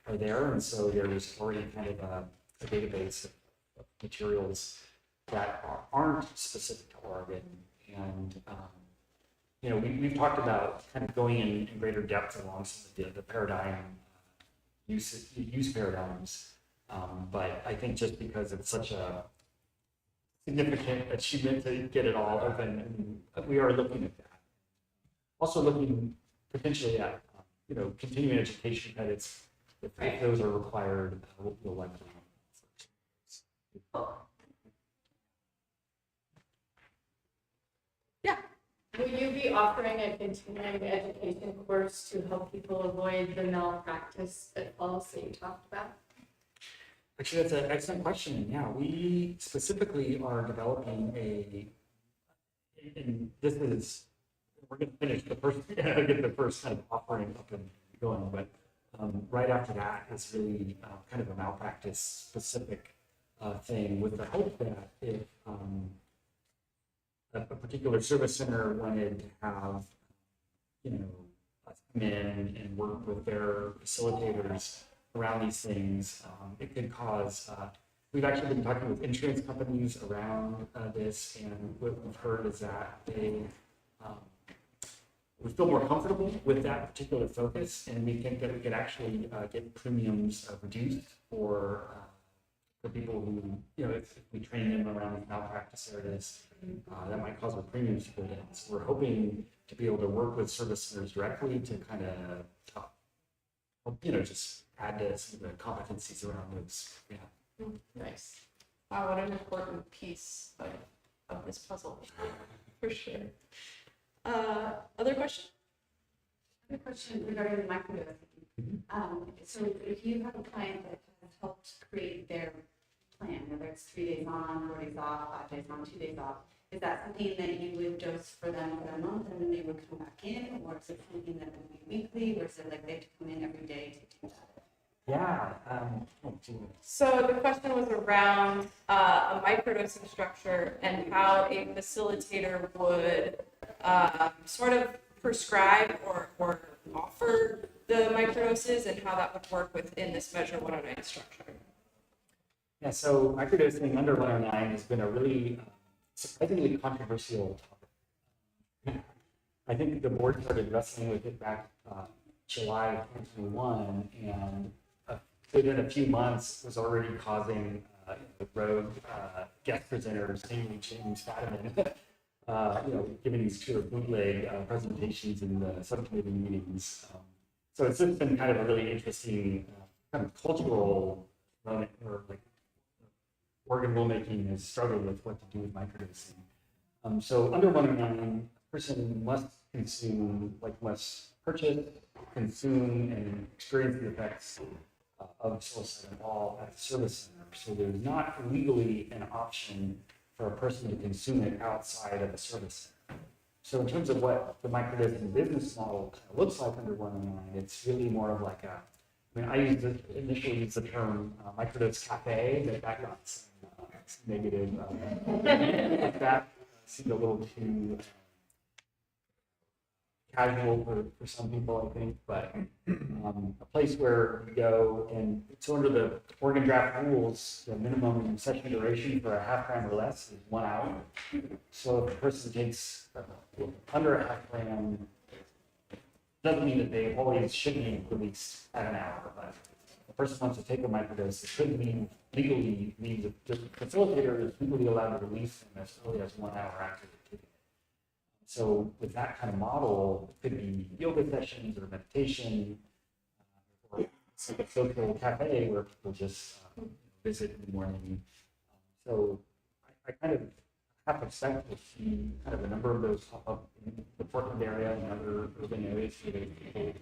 are there. And so there's already kind of a database of materials that aren't specific to Oregon. And we've talked about kind of going in greater depth along some of the paradigm use paradigms, but I think just because it's such a significant achievement to get it all open, and we are looking at that. Also looking potentially at continuing education credits if those are required. We'll likely. Will you be offering a continuing education course to help people avoid the malpractice pitfalls that you talked about? Actually, that's an excellent question. Yeah, we specifically are developing and we're going to finish get the first kind of offering up and going, but right after that is really kind of a malpractice specific thing with the hope that if a particular service center wanted to have, us come in and work with their facilitators around these things, it could cause, we've actually been talking with insurance companies around this, and what we've heard is that they we feel more comfortable with that particular focus, and we think that we could actually get premiums reduced for people who, if we train them around these malpractice areas, that might cause our premiums to go down. So we're hoping to be able to work with service centers directly to kind of, just add to some of the competencies around those. Yeah. Nice. Wow, what an important piece of this puzzle, for sure. Other question? I have a question regarding the microdosing. So if you have a client that has helped create their plan, whether it's 3 days on, 4 days off, 5 days on, 2 days off, is that something that you would dose for them for a month and then they would come back in, or is it something that would be weekly, or is it like they have to come in every day to do that? Yeah. So the question was around a microdosing structure and how a facilitator would sort of prescribe or offer the microdoses and how that would work within this Measure 109 structure. Yeah, so microdosing under 109 has been a really surprisingly controversial topic. I think the board started wrestling with it back July of 2021, and within a few months was already causing rogue guest presenters, namely James Fadiman, giving these sort of bootleg presentations in the subcommittee meetings. So it's just been kind of a really interesting kind of cultural moment where Oregon rulemaking has struggled with what to do with microdosing. So under 109, a person must purchase, consume, and experience the effects of psilocybin all at the service center. So there's not legally an option for a person to consume it outside of a service center. So in terms of what the microdosing business model kind of looks like under 109, it's really more of like I initially used the term microdose cafe, but that got some negative. That seemed a little too casual for some people, I think, but a place where you go and so under the Oregon draft rules, the minimum session duration for a half gram or less is 1 hour. So if a person takes under a half gram, doesn't mean that they always should be released at an hour, but if a person wants to take a microdose, it should be legally, the facilitator is legally allowed to release them as early as 1 hour after they take it. So with that kind of model, it could be yoga sessions or meditation, or it's like a social cafe where people just visit in the morning. So I kind of half expect to see kind of a number of those pop up in the Portland area and other urban areas where people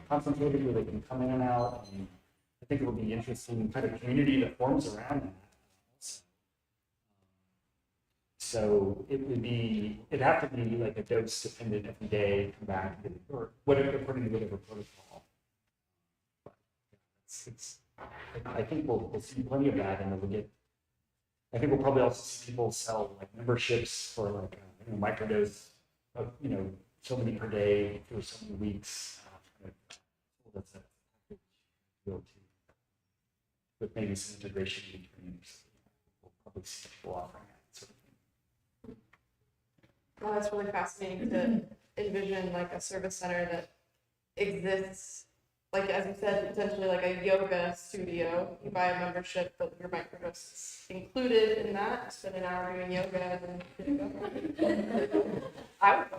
concentrated, where they can come in and out. And I think it will be interesting kind of community that forms around that. So it'd have to be like a dose dependent every day, come back, or whatever, according to whatever protocol. But I think we'll see plenty of that, and I think we'll probably also see people sell like memberships for like microdose of so many per day for so many weeks. That's a deal too, with maybe some integration between. We'll probably see people offering that sort of thing. Well, that's really fascinating to envision like a service center that exists, like as you said, potentially like a yoga studio. You buy a membership, but your microdose is included in that. You spend an hour doing yoga and then I would go.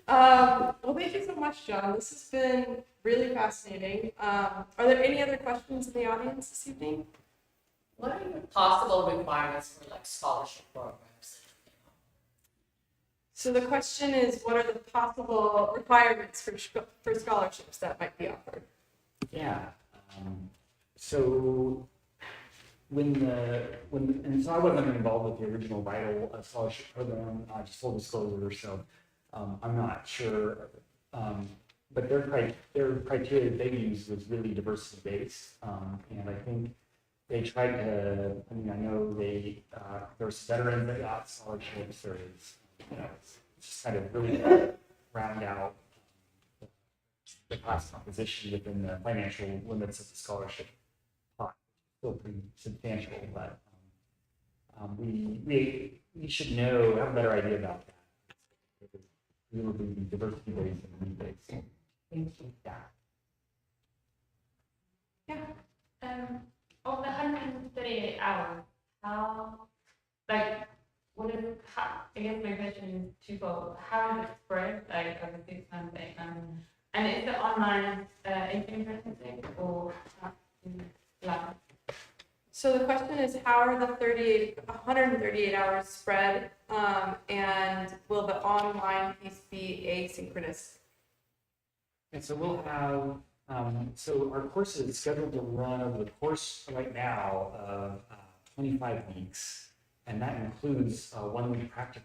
Well, thank you so much, John. This has been really fascinating. Are there any other questions in the audience this evening? What are the possible requirements for like scholarship programs? So the question is, what are the possible requirements for scholarships that might be offered? Yeah. So and so I wasn't involved with the original Vital scholarship program, just full disclosure. So I'm not sure, but their criteria they used was really diversity based, and I think they tried to. I mean, I know there's veterans that got scholarships. There's it's just kind of really round out the class composition within the financial limits of the scholarship pot. Still pretty substantial, but we should have a better idea about that. We will be diversity based and need based. Things like that. Yeah. Of the 138 hours, how, I guess my question is twofold. How is it spread, like over 6 months, 8 months? And is it online in-person thing or live? So the question is, how are the 138 hours spread, and will the online piece be asynchronous? And so we'll have, so our course is scheduled to run over the course right now of 25 weeks, and that includes 1 week practicum.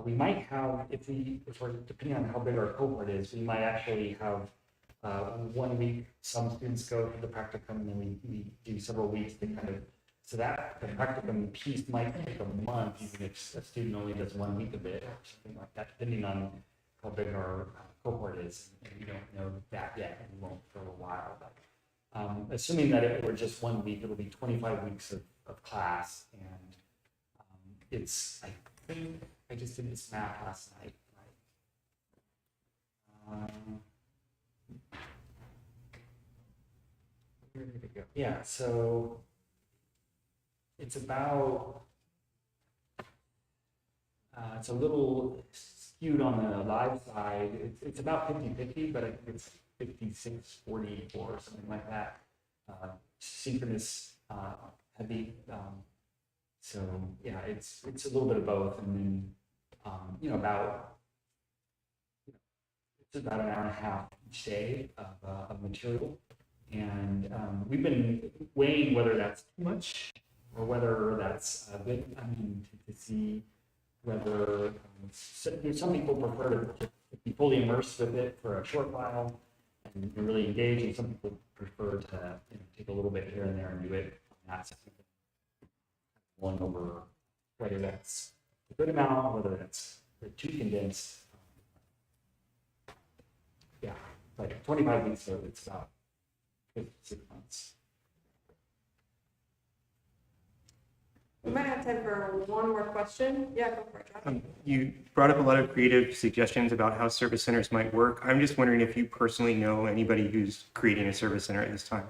We might have, if we're, depending on how big our cohort is, we might actually have 1 week, some students go to the practicum, and then we do several weeks to kind of, so that the practicum piece might take a month, even if a student only does 1 week of it, or something like that, depending on how big our cohort is. And we don't know that yet, and we won't for a while. But assuming that it were just 1 week, it'll be 25 weeks of class, and it's, I think, I just did this math last night, right? Where did it go? Yeah, so it's about, it's a little skewed on the live side. It's about 50-50, but I think it's 56-44 or something like that. Synchronous heavy. So yeah, it's a little bit of both, and then it's about an hour and a half each day of material, and we've been weighing whether that's too much or whether that's good. I mean, to see whether some people prefer to be fully immersed with it for a short while and really engage, and some people prefer to take a little bit here and there and do it. That's going over whether that's a good amount, whether that's too condensed. yeah, like 25 weeks, so it's about 6 months. We might have time for one more question. Yeah, go for it, John. You brought up a lot of creative suggestions about how service centers might work. I'm just wondering if you personally know anybody who's creating a service center at this time.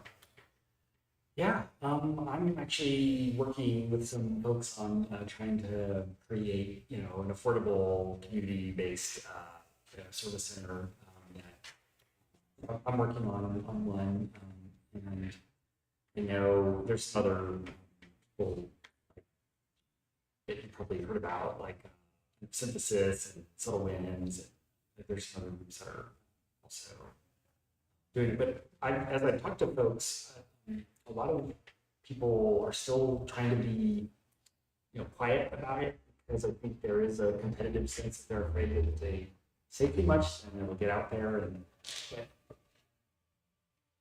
Yeah, I'm actually working with some folks on trying to create, an affordable community-based service center. I'm working on one, and I know there's some other people that you probably heard about, like synthesis and subtle winds. And there's some other groups that are also doing it. But as I talk to folks, a lot of people are still trying to be, quiet about it, because I think there is a competitive sense that they're afraid that if they say too much, then they'll get out there and.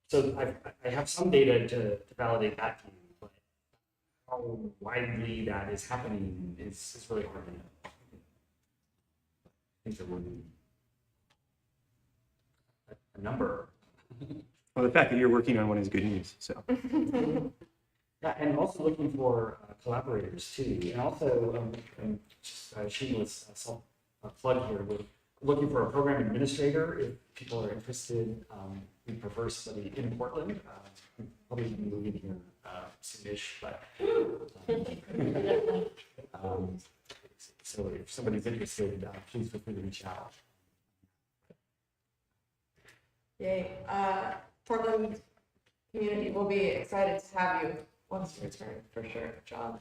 So I have some data to validate that view, but how widely that is happening is really hard to know. I think there would be a number. Well, the fact that you're working on one is good news. So Yeah, and also looking for collaborators too, and also just shameless plug here. We're looking for a program administrator if people are interested. We prefer somebody in Portland. We'll probably be moving here soonish, but so if somebody's interested, please feel free to reach out. Yay. Portland community will be excited to have you once you return, for sure, John.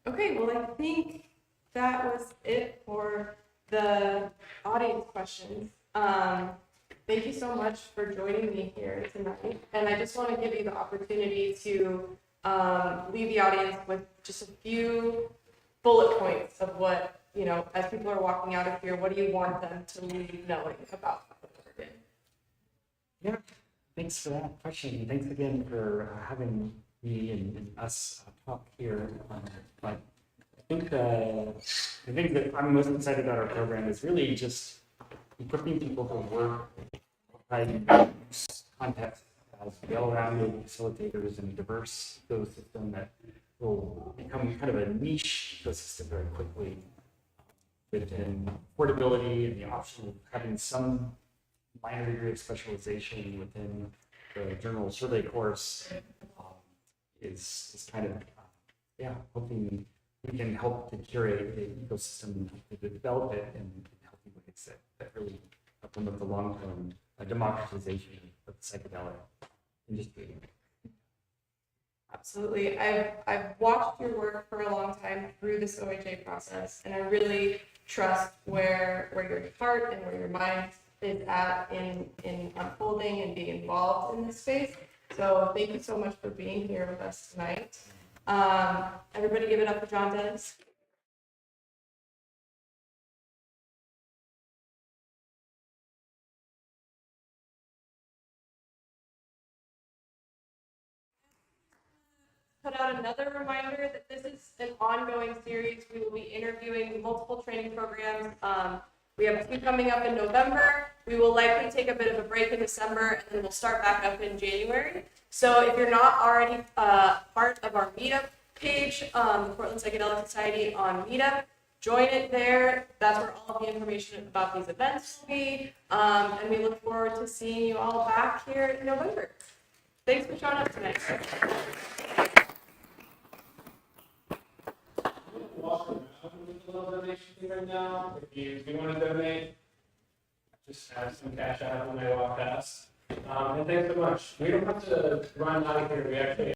Okay, well, I think that was it for the audience questions. Thank you so much for joining me here tonight. And I just want to give you the opportunity to leave the audience with just a few bullet points of what, as people are walking out of here, what do you want them to leave knowing about Oregon? Yeah, thanks for that question. And thanks again for having me and us talk here. But I think the thing that I'm most excited about our program is really just equipping people to work in context as well-rounded facilitators in a diverse ecosystem that will become kind of a niche ecosystem very quickly, within affordability and the option of having some minor degree of specialization within the general survey course is kind of, hoping we can help to curate the ecosystem and help to develop it in healthy ways that really promote the long-term democratization of the psychedelic industry. Absolutely. I've watched your work for a long time through this OHA process, and I really trust where your heart and where your mind is at in unfolding and being involved in this space. So thank you so much for being here with us tonight. Everybody give it up for John Dennis. Put out another reminder that this is an ongoing series. We will be interviewing multiple training programs. We have 2 coming up in November. We will likely take a bit of a break in December, and then we'll start back up in January. So if you're not already part of our meetup page, the Portland Psychedelic Society on Meetup, join it there. That's where all of the information about these events will be. And we look forward to seeing you all back here in November. Thanks for showing up tonight. Walk around with a little donation thing right now. If you do want to donate, just have some cash out when I walk past. And thanks so much. We don't have to run out of here. We actually